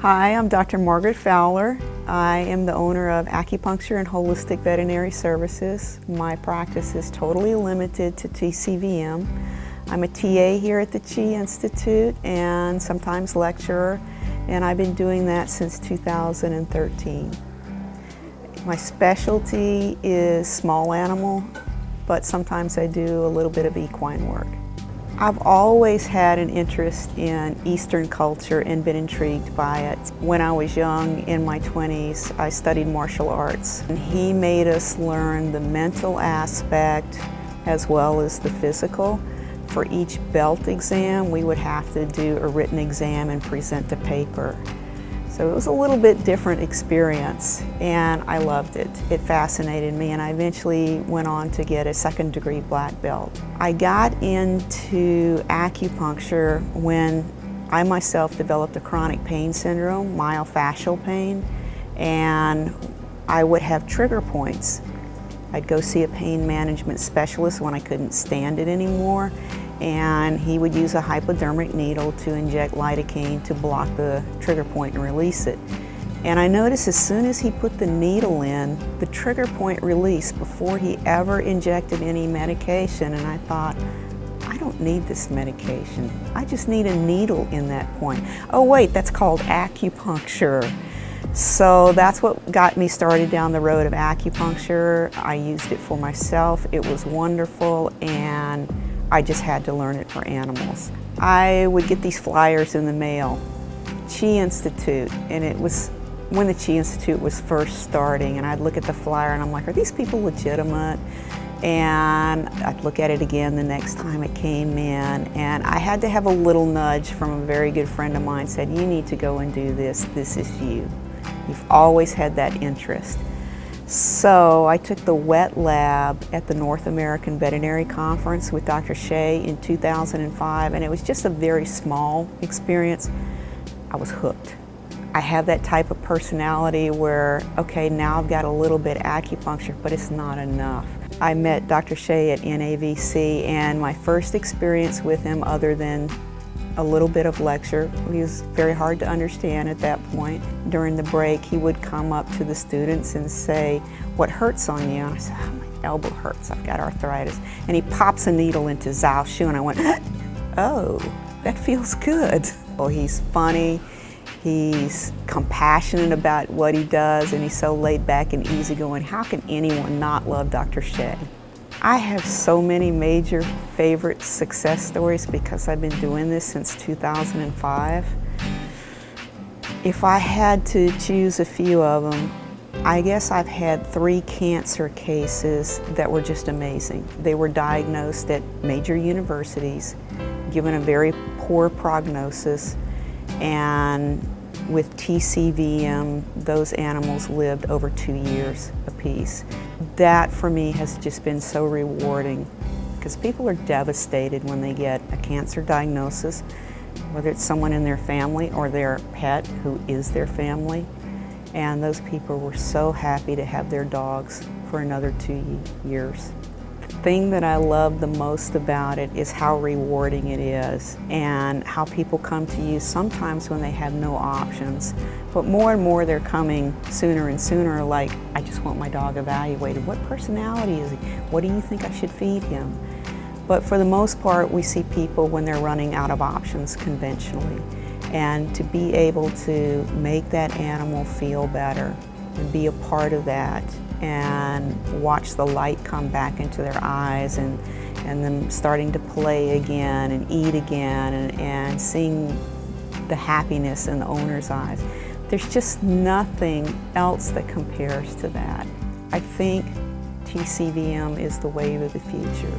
Hi, I'm Dr. Margaret Fowler. I am the owner of Acupuncture and Holistic Veterinary Services. My practice is totally limited to TCVM. I'm a TA here at the Chi Institute and sometimes lecturer, and I've been doing that since 2013. My specialty is small animal, but sometimes I do a little bit of equine work. I've always had an interest in Eastern culture and been intrigued by it. When I was young, in my 20s, I studied martial arts. And he made us learn the mental aspect as well as the physical. For each belt exam, we would have to do a written exam and present a paper. So it was a little bit different experience, and I loved it. It fascinated me, and I eventually went on to get a second-degree black belt. I got into acupuncture when I myself developed a chronic pain syndrome, myofascial pain, and I would have trigger points. I'd go see a pain management specialist when I couldn't stand it anymore, and he would use a hypodermic needle to inject lidocaine to block the trigger point and release it. And I noticed as soon as he put the needle in, the trigger point released before he ever injected any medication, and I thought, I don't need this medication. I just need a needle in that point. Oh wait, that's called acupuncture. So that's what got me started down the road of acupuncture. I used it for myself. It was wonderful, and I just had to learn it for animals. I would get these flyers in the mail, Chi Institute, and it was when the Chi Institute was first starting, and I'd look at the flyer and I'm like, are these people legitimate? And I'd look at it again the next time it came in, and I had to have a little nudge from a very good friend of mine, said, you need to go and do this, this is you. You've always had that interest. So I took the wet lab at the North American Veterinary Conference with Dr. Shea in 2005, and it was just a very small experience. I was hooked. I have that type of personality where, okay, now I've got a little bit of acupuncture, but it's not enough. I met Dr. Shea at NAVC, and my first experience with him, other than a little bit of lecture, he was very hard to understand at that point. During the break, he would come up to the students and say, what hurts on you? And I said, oh, my elbow hurts, I've got arthritis. And he pops a needle into Zhao's shoe, and I went, oh, that feels good. Well, he's funny, he's compassionate about what he does, and he's so laid back and easygoing. How can anyone not love Dr. Shea? I have so many major favorite success stories because I've been doing this since 2005. If I had to choose a few of them, I guess I've had 3 cancer cases that were just amazing. They were diagnosed at major universities, given a very poor prognosis, and with TCVM, those animals lived over 2 years apiece. That for me has just been so rewarding, because people are devastated when they get a cancer diagnosis, whether it's someone in their family or their pet who is their family. And those people were so happy to have their dogs for another 2 years. The thing that I love the most about it is how rewarding it is, and how people come to you sometimes when they have no options. But more and more they're coming sooner and sooner, like, I just want my dog evaluated. What personality is he? What do you think I should feed him? But for the most part, we see people when they're running out of options conventionally. And to be able to make that animal feel better and be a part of that, and watch the light come back into their eyes, and them starting to play again and eat again, and seeing the happiness in the owner's eyes. There's just nothing else that compares to that. I think TCVM is the wave of the future.